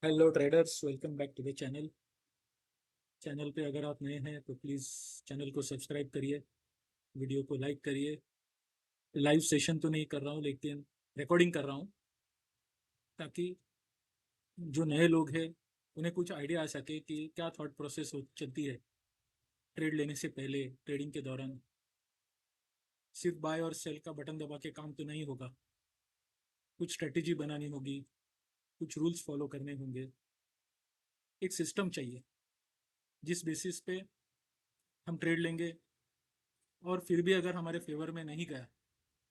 Hello traders, welcome back to the channel. Channel पे अगर आप नए हैं तो प्लीज़ चैनल को सब्सक्राइब करिए, वीडियो को लाइक करिए। लाइव सेशन तो नहीं कर रहा हूँ लेकिन रिकॉर्डिंग कर रहा हूँ, ताकि जो नए लोग हैं उन्हें कुछ आइडिया आ सके कि क्या थॉट प्रोसेस हो चलती है ट्रेड लेने से पहले, ट्रेडिंग के दौरान। सिर्फ बाय और सेल का बटन दबा के काम तो नहीं होगा, कुछ स्ट्रेटेजी बनानी होगी, कुछ रूल्स फॉलो करने होंगे, एक सिस्टम चाहिए जिस बेसिस पे हम ट्रेड लेंगे। और फिर भी अगर हमारे फेवर में नहीं गया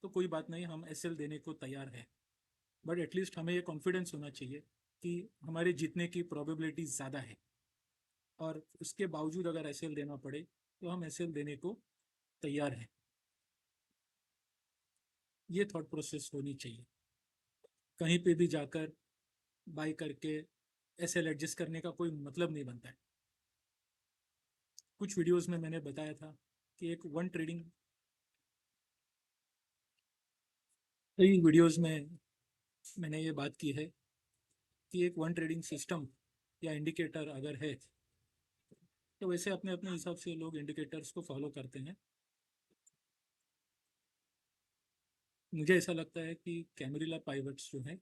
तो कोई बात नहीं, हम एसएल देने को तैयार है। बट एटलीस्ट हमें ये कॉन्फिडेंस होना चाहिए कि हमारे जीतने की प्रोबेबिलिटी ज़्यादा है, और उसके बावजूद अगर एसएल देना पड़े तो हम एसएल देने को तैयार हैं। ये थॉट प्रोसेस होनी चाहिए। कहीं पे भी जाकर बाय करके एसएल एडजस्ट करने का कोई मतलब नहीं बनता है। कुछ वीडियोस में मैंने बताया था कि एक वन ट्रेडिंग, कई वीडियोस में मैंने ये बात की है कि एक वन ट्रेडिंग सिस्टम या इंडिकेटर अगर है तो वैसे अपने अपने हिसाब से लोग इंडिकेटर्स को फॉलो करते हैं। मुझे ऐसा लगता है कि कैमरिला पाइवट्स जो है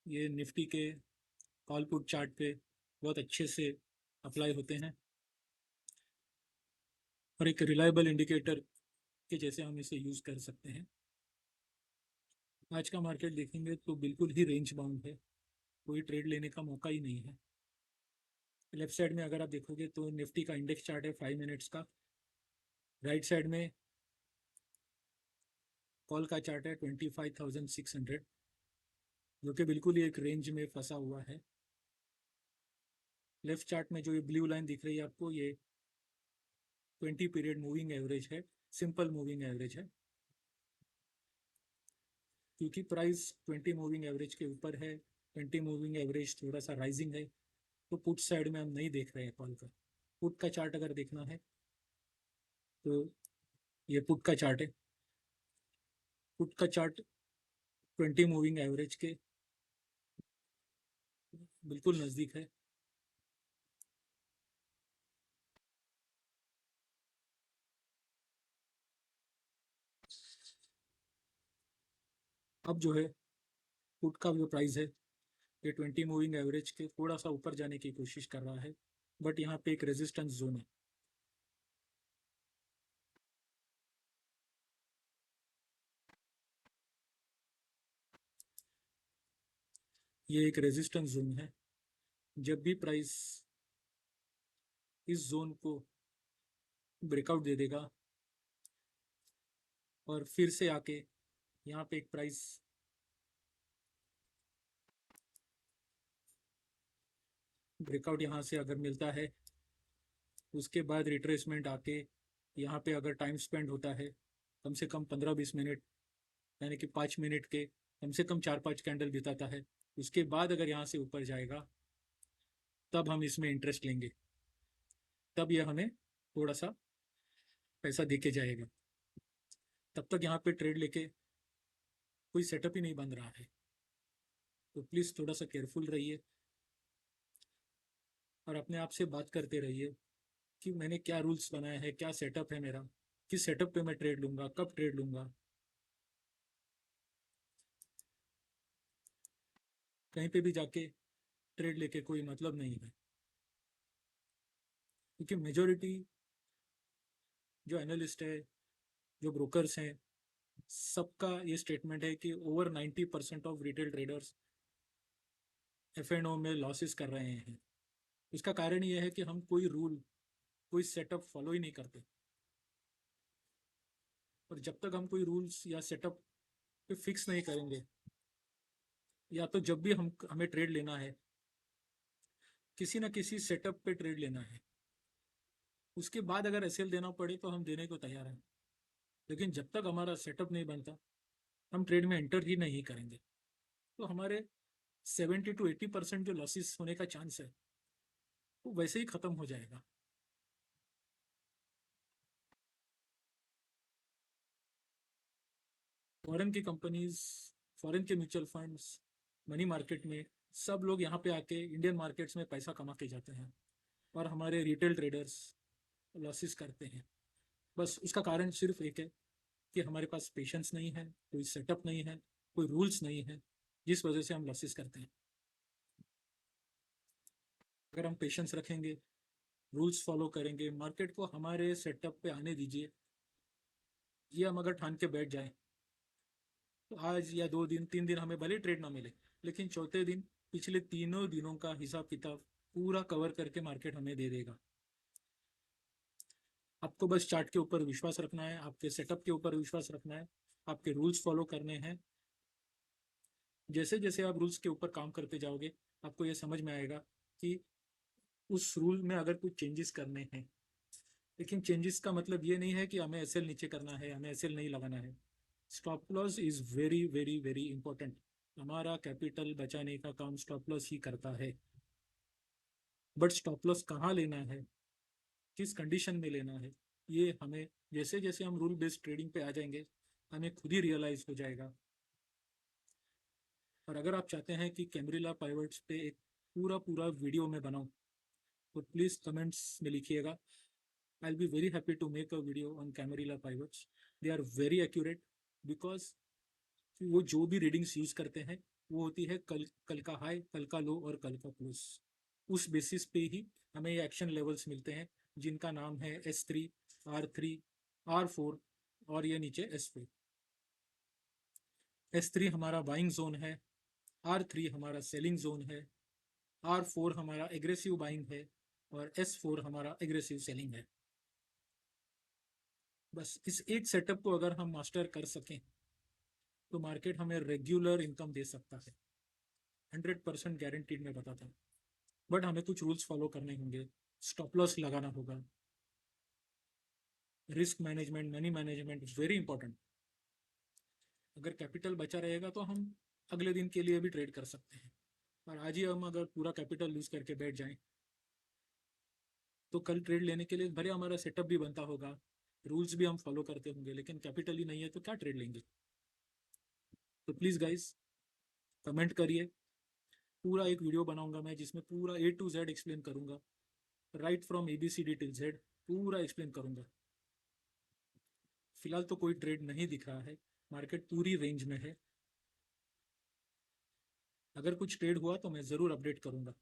ये निफ्टी के कॉल पुट चार्ट पे बहुत अच्छे से अप्लाई होते हैं, और एक रिलायबल इंडिकेटर के जैसे हम इसे यूज़ कर सकते हैं। आज का मार्केट देखेंगे तो बिल्कुल ही रेंज बाउंड है, कोई ट्रेड लेने का मौका ही नहीं है। लेफ्ट साइड में अगर आप देखोगे तो निफ्टी का इंडेक्स चार्ट है 5 मिनट्स का। राइट साइड में कॉल का चार्ट है 25,600, जो कि बिल्कुल ही एक रेंज में फंसा हुआ है। लेफ्ट चार्ट में जो ये ब्लू लाइन दिख रही है आपको, ये 20 पीरियड मूविंग एवरेज है, सिंपल मूविंग एवरेज है। क्योंकि प्राइस 20 मूविंग एवरेज के ऊपर है, 20 मूविंग एवरेज थोड़ा सा राइजिंग है, तो पुट साइड में हम नहीं देख रहे हैं कॉल का। पुट का चार्ट अगर देखना है तो ये पुट का चार्ट है। पुट का चार्ट 20 मूविंग एवरेज के बिल्कुल नज़दीक है। अब जो है पुट का जो प्राइस है ये 20 मूविंग एवरेज के थोड़ा सा ऊपर जाने की कोशिश कर रहा है, बट यहाँ पे एक रेजिस्टेंस जोन है। ये एक रेजिस्टेंस जोन है। जब भी प्राइस इस जोन को ब्रेकआउट दे देगा और फिर से आके यहाँ पे एक प्राइस ब्रेकआउट यहाँ से अगर मिलता है, उसके बाद रिट्रेसमेंट आके यहाँ पे अगर टाइम स्पेंड होता है कम से कम 15-20 मिनट, यानी कि 5 मिनट के कम से कम 4-5 कैंडल बिताता है, उसके बाद अगर यहाँ से ऊपर जाएगा तब हम इसमें इंटरेस्ट लेंगे। तब यह हमें थोड़ा सा पैसा दे के जाएगा। तब तक यहाँ पे ट्रेड लेके कोई सेटअप ही नहीं बन रहा है। तो प्लीज़ थोड़ा सा केयरफुल रहिए और अपने आप से बात करते रहिए कि मैंने क्या रूल्स बनाए हैं, क्या सेटअप है मेरा, किस सेटअप पे मैं ट्रेड लूंगा, कब ट्रेड लूंगा। कहीं पे भी जाके ट्रेड लेके कोई मतलब नहीं है, क्योंकि मेजोरिटी जो एनालिस्ट है, जो ब्रोकर्स हैं, सबका ये स्टेटमेंट है कि over 90% of retail traders F and O में लॉसेस कर रहे हैं। इसका कारण ये है कि हम कोई रूल, कोई सेटअप फॉलो ही नहीं करते। और जब तक हम कोई रूल्स या सेटअप पे फिक्स नहीं करेंगे, या तो जब भी हम हमें ट्रेड लेना है किसी ना किसी सेटअप पे ट्रेड लेना है, उसके बाद अगर एसएल देना पड़े तो हम देने को तैयार हैं। लेकिन जब तक हमारा सेटअप नहीं बनता हम ट्रेड में एंटर ही नहीं करेंगे। तो हमारे 70 to 80% जो लॉसेस होने का चांस है वो वैसे ही खत्म हो जाएगा। फॉरेन की कंपनीज, फॉरेन के म्यूचुअल फंड्स मनी मार्केट में सब लोग यहाँ पे आके इंडियन मार्केट्स में पैसा कमा के जाते हैं और हमारे रिटेल ट्रेडर्स लॉसेस करते हैं। बस उसका कारण सिर्फ एक है कि हमारे पास पेशेंस नहीं है, कोई सेटअप नहीं है, कोई रूल्स नहीं है, जिस वजह से हम लॉसेस करते हैं। अगर हम पेशेंस रखेंगे, रूल्स फॉलो करेंगे, मार्केट को हमारे सेटअप पे आने दीजिए, ये हम अगर ठान के बैठ जाएं तो आज या 2 दिन 3 दिन हमें भले ट्रेड ना मिले, लेकिन चौथे दिन पिछले तीनों दिनों का हिसाब किताब पूरा कवर करके मार्केट हमें दे देगा। आपको बस चार्ट के ऊपर विश्वास रखना है, आपके सेटअप के ऊपर विश्वास रखना है, आपके रूल्स फॉलो करने हैं। जैसे जैसे आप रूल्स के ऊपर काम करते जाओगे, आपको ये समझ में आएगा कि उस रूल में अगर कुछ चेंजेस करने हैं। लेकिन चेंजेस का मतलब ये नहीं है कि हमें एसएल नीचे करना है, हमें एसएल नहीं लगाना है। Stop loss is very very very important. हमारा कैपिटल बचाने का काम स्टॉप लॉस ही करता है। बट स्टॉप लॉस कहाँ लेना है, किस कंडीशन में लेना है, ये हमें जैसे जैसे हम रूल बेस्ड ट्रेडिंग पे आ जाएंगे, हमें खुद ही रियलाइज हो जाएगा। और अगर आप चाहते हैं कि कैमरिला पाइवट्स पे एक पूरा पूरा वीडियो में बनाऊं, तो प्लीज़ कमेंट्स में लिखिएगा। I will be very happy to make a video on Camarilla pivots. They are very accurate, because वो जो भी रीडिंग्स यूज करते हैं वो होती है कल कल का हाई, कल का लो और कल का क्लोज। उस बेसिस पे ही हमें ये एक्शन लेवल्स मिलते हैं, जिनका नाम है S3, R3, R4 और ये नीचे S4। S3 हमारा बाइंग जोन है, R3 हमारा सेलिंग जोन है, R4 हमारा एग्रेसिव बाइंग है और S4 हमारा एग्रेसिव सेलिंग है। बस इस एक सेटअप को अगर हम मास्टर कर सकें तो मार्केट हमें रेगुलर इनकम दे सकता है, 100% गारंटीड मैं बताता हूँ। बट हमें कुछ रूल्स फॉलो करने होंगे, स्टॉप लॉस लगाना होगा, risk management, money management very important. अगर कैपिटल बचा रहेगा तो हम अगले दिन के लिए भी ट्रेड कर सकते हैं। और आज ही हम अगर पूरा कैपिटल लूज करके बैठ जाएं तो कल ट्रेड लेने के लिए भले हमारा सेटअप भी बनता होगा, रूल्स भी हम फॉलो करते होंगे, लेकिन कैपिटल ही नहीं है तो क्या ट्रेड लेंगे। तो प्लीज़ गाइस, कमेंट करिए। पूरा एक वीडियो बनाऊंगा मैं जिसमें पूरा A to Z एक्सप्लेन करूंगा, right from ABCD till Z पूरा एक्सप्लेन करूंगा। फिलहाल तो कोई ट्रेड नहीं दिख रहा है, मार्केट पूरी रेंज में है। अगर कुछ ट्रेड हुआ तो मैं ज़रूर अपडेट करूंगा।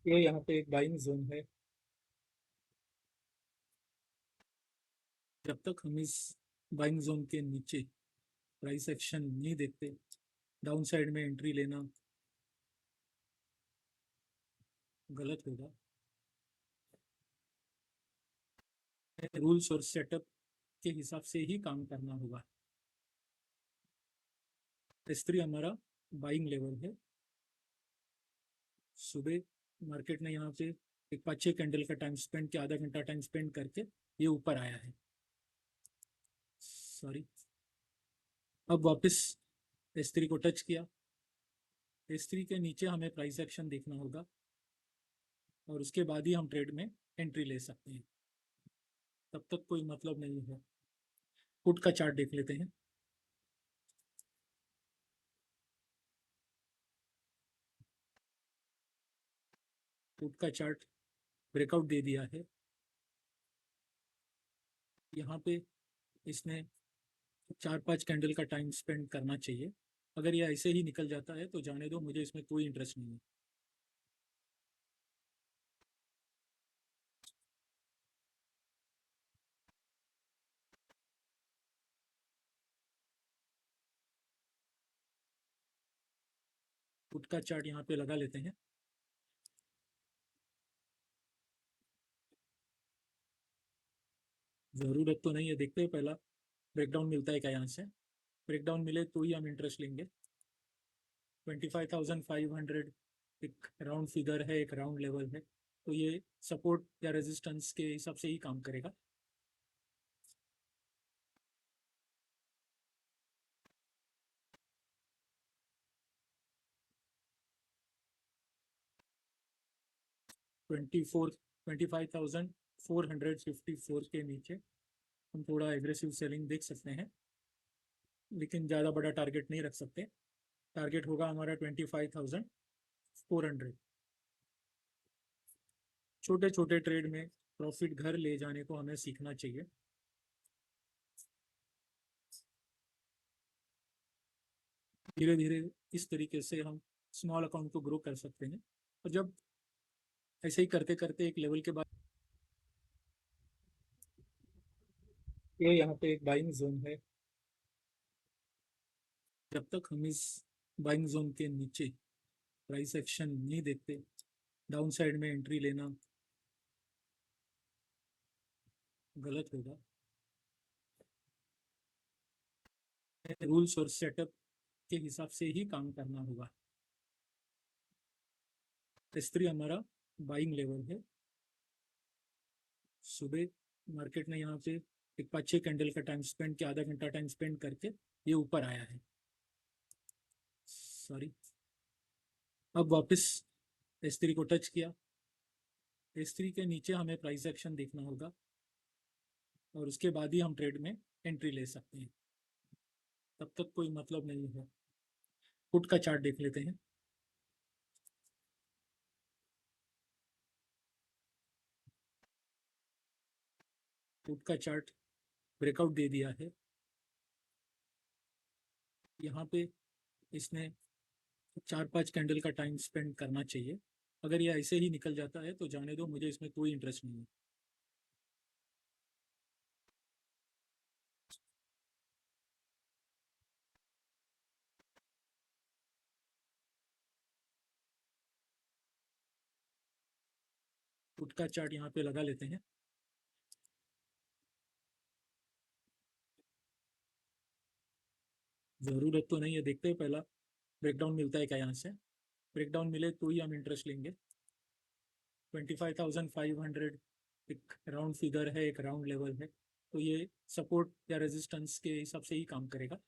ये यहाँ पे एक बाइंग जोन है। जब तक हम इस बाइंग जोन के नीचे प्राइस एक्शन नहीं देखते, डाउन साइड में एंट्री लेना गलत होगा। रूल्स और सेटअप के हिसाब से ही काम करना होगा। S3 हमारा बाइंग लेवल है। सुबह मार्केट ने यहाँ पे एक 5-6 कैंडल का टाइम स्पेंड किया, आधा घंटा टाइम स्पेंड करके ये ऊपर आया है। सॉरी, अब वापस S3 को टच किया। S3 के नीचे हमें प्राइस एक्शन देखना होगा और उसके बाद ही हम ट्रेड में एंट्री ले सकते हैं, तब तक कोई मतलब नहीं है। पुट का चार्ट देख लेते हैं। पुट का चार्ट ब्रेकआउट दे दिया है। यहाँ पे इसने 4-5 कैंडल का टाइम स्पेंड करना चाहिए। अगर ये ऐसे ही निकल जाता है तो जाने दो, मुझे इसमें कोई इंटरेस्ट नहीं है। पुट का चार्ट यहाँ पे लगा लेते हैं। ज़रूरत तो नहीं है, देखते हैं पहला ब्रेकडाउन मिलता है क्या यहाँ से। ब्रेकडाउन मिले तो ही हम इंटरेस्ट लेंगे। 25,500 एक राउंड फिगर है, एक राउंड लेवल है, तो ये सपोर्ट या रेजिस्टेंस के हिसाब से ही काम करेगा। ट्वेंटी फोर 25,454 के नीचे हम थोड़ा एग्रेसिव सेलिंग देख सकते हैं, लेकिन ज़्यादा बड़ा टारगेट नहीं रख सकते। टारगेट होगा हमारा 25,400। छोटे छोटे ट्रेड में प्रॉफिट घर ले जाने को हमें सीखना चाहिए। धीरे धीरे इस तरीके से हम स्मॉल अकाउंट को ग्रो कर सकते हैं, और जब ऐसे ही करते करते एक लेवल के बाद, ये यहाँ पे एक बाइंग जोन है। जब तक हम इस बाइंग जोन के नीचे प्राइस एक्शन नहीं देखते, डाउन साइड में एंट्री लेना गलत होगा। रूल्स और सेटअप के हिसाब से ही काम करना होगा। S3 हमारा बाइंग लेवल है। सुबह मार्केट ने यहाँ पे एक 5-6 कैंडल का टाइम स्पेंड किया, आधा घंटा टाइम स्पेंड करके ये ऊपर आया है। सॉरी, अब वापस S3 को टच किया। S3 के नीचे हमें प्राइस एक्शन देखना होगा और उसके बाद ही हम ट्रेड में एंट्री ले सकते हैं, तब तक कोई मतलब नहीं है। पुट का चार्ट देख लेते हैं। पुट का चार्ट ब्रेकआउट दे दिया है। यहाँ पे इसने 4-5 कैंडल का टाइम स्पेंड करना चाहिए। अगर ये ऐसे ही निकल जाता है तो जाने दो, मुझे इसमें कोई इंटरेस्ट नहीं है। पुट का चार्ट यहाँ पे लगा लेते हैं। ज़रूरत तो नहीं है, देखते हैं पहला ब्रेकडाउन मिलता है क्या यहाँ से। ब्रेकडाउन मिले तो ही हम इंटरेस्ट लेंगे। 25,500 एक राउंड फिगर है, एक राउंड लेवल है, तो ये सपोर्ट या रेजिस्टेंस के हिसाब से ही काम करेगा।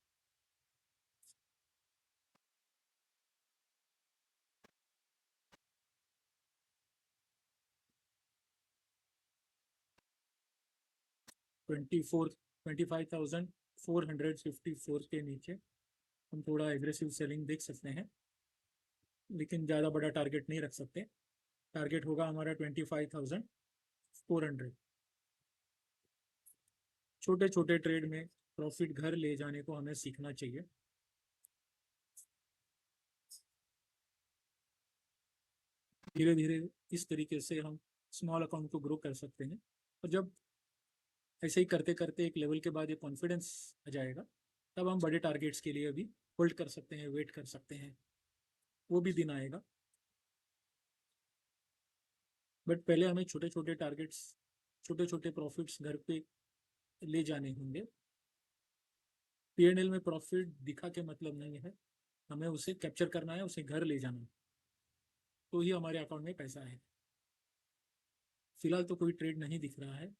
ट्वेंटी फोर 25,454 के नीचे हम थोड़ा एग्रेसिव सेलिंग देख सकते हैं, लेकिन ज़्यादा बड़ा टारगेट नहीं रख सकते। टारगेट होगा हमारा 25,400। छोटे छोटे ट्रेड में प्रॉफिट घर ले जाने को हमें सीखना चाहिए। धीरे धीरे इस तरीके से हम स्मॉल अकाउंट को ग्रो कर सकते हैं। और जब ऐसे ही करते करते एक लेवल के बाद ये कॉन्फिडेंस आ जाएगा, तब हम बड़े टारगेट्स के लिए भी होल्ड कर सकते हैं, वेट कर सकते हैं, वो भी दिन आएगा। बट पहले हमें छोटे छोटे टारगेट्स, छोटे छोटे प्रॉफिट्स घर पे ले जाने होंगे। P&L में प्रॉफिट दिखा के मतलब नहीं है, हमें उसे कैप्चर करना है, उसे घर ले जाना है, तो ही हमारे अकाउंट में पैसा है। फिलहाल तो कोई ट्रेड नहीं दिख रहा है।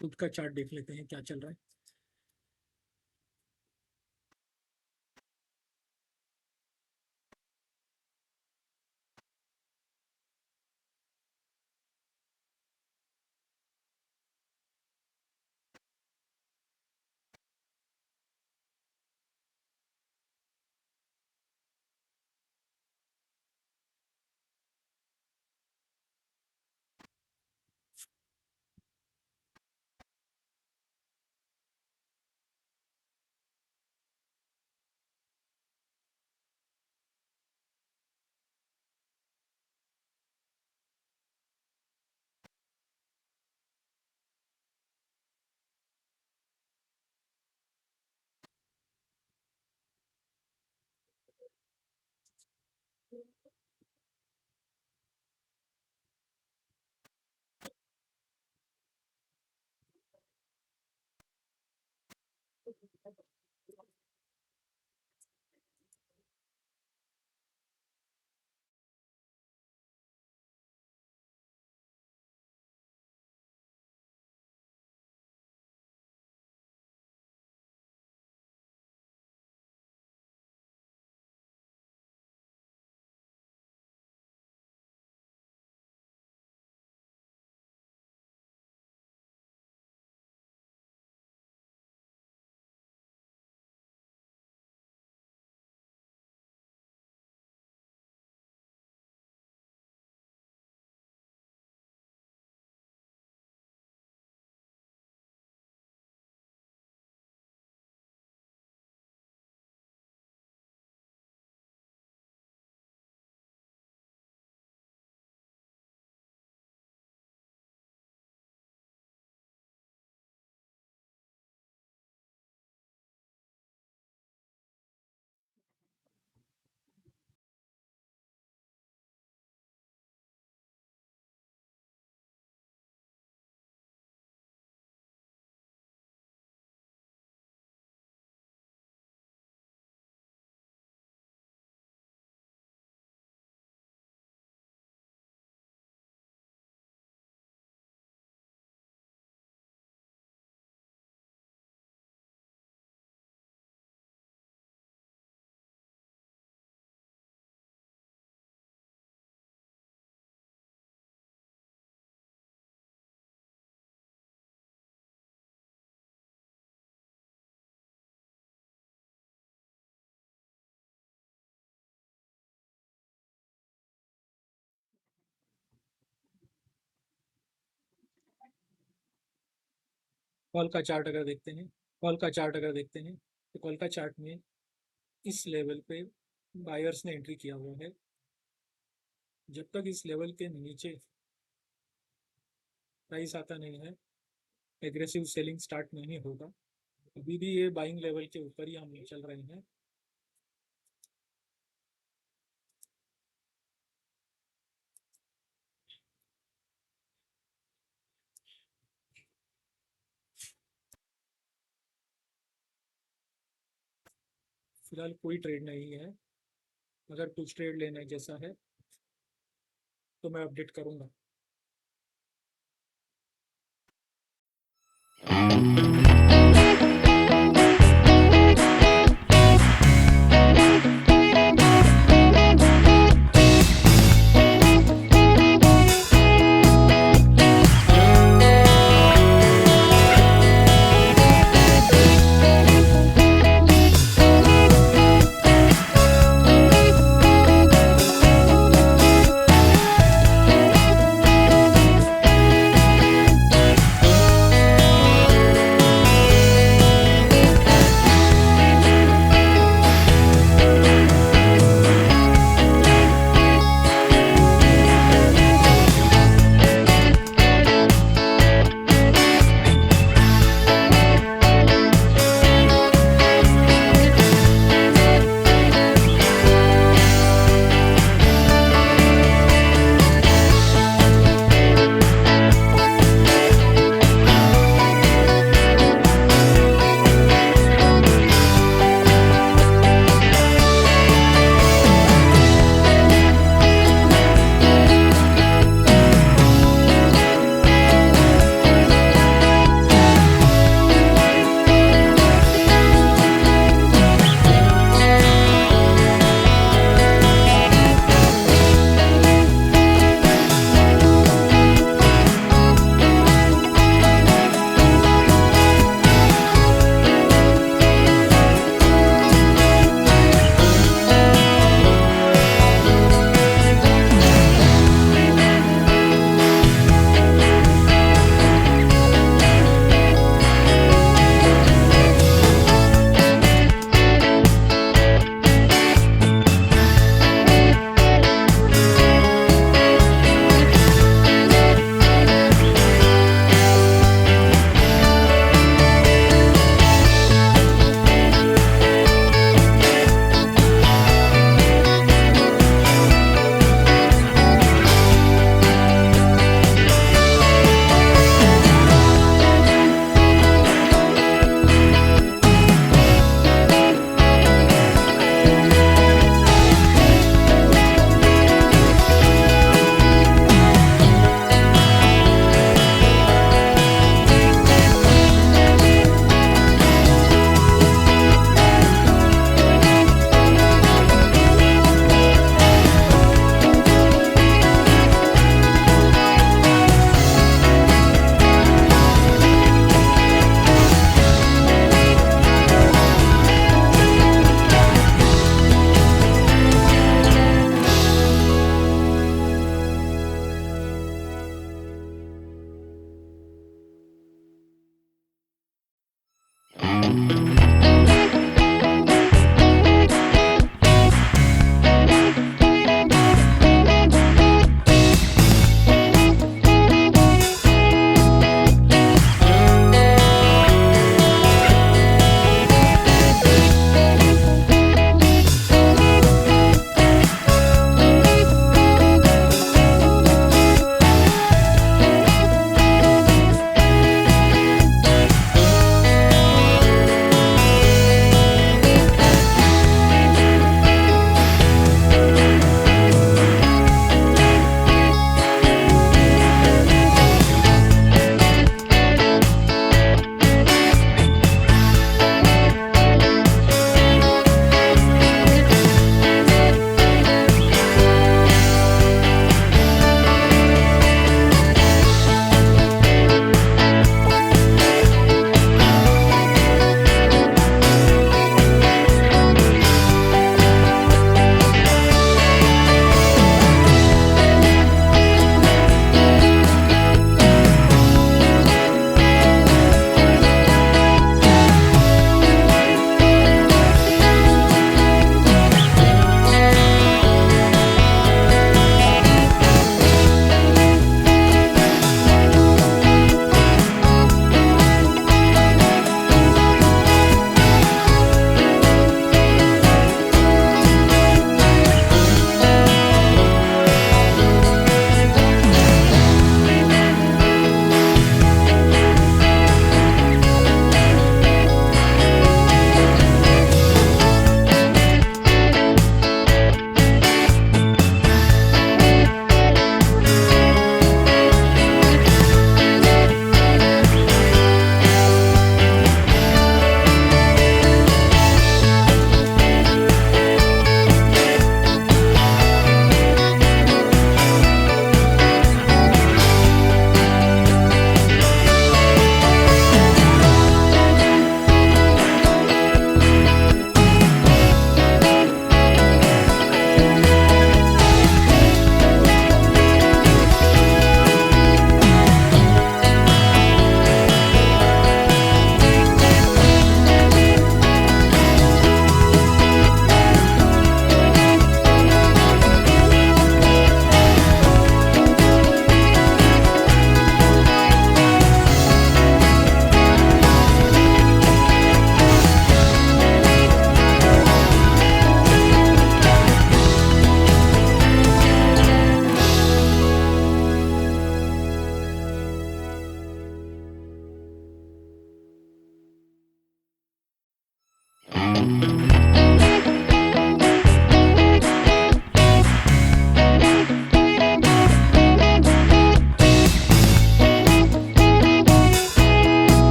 खुद का चार्ट देख लेते हैं क्या चल रहा है। कॉल का चार्ट अगर देखते हैं, तो कॉल का चार्ट में इस लेवल पे बायर्स ने एंट्री किया हुआ है। जब तक इस लेवल के नीचे प्राइस आता नहीं है, एग्रेसिव सेलिंग स्टार्ट नहीं होगा। अभी भी ये बाइंग लेवल के ऊपर ही हम चल रहे हैं। फिलहाल कोई ट्रेड नहीं है, अगर कुछ ट्रेड लेने जैसा है तो मैं अपडेट करूंगा।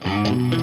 Thank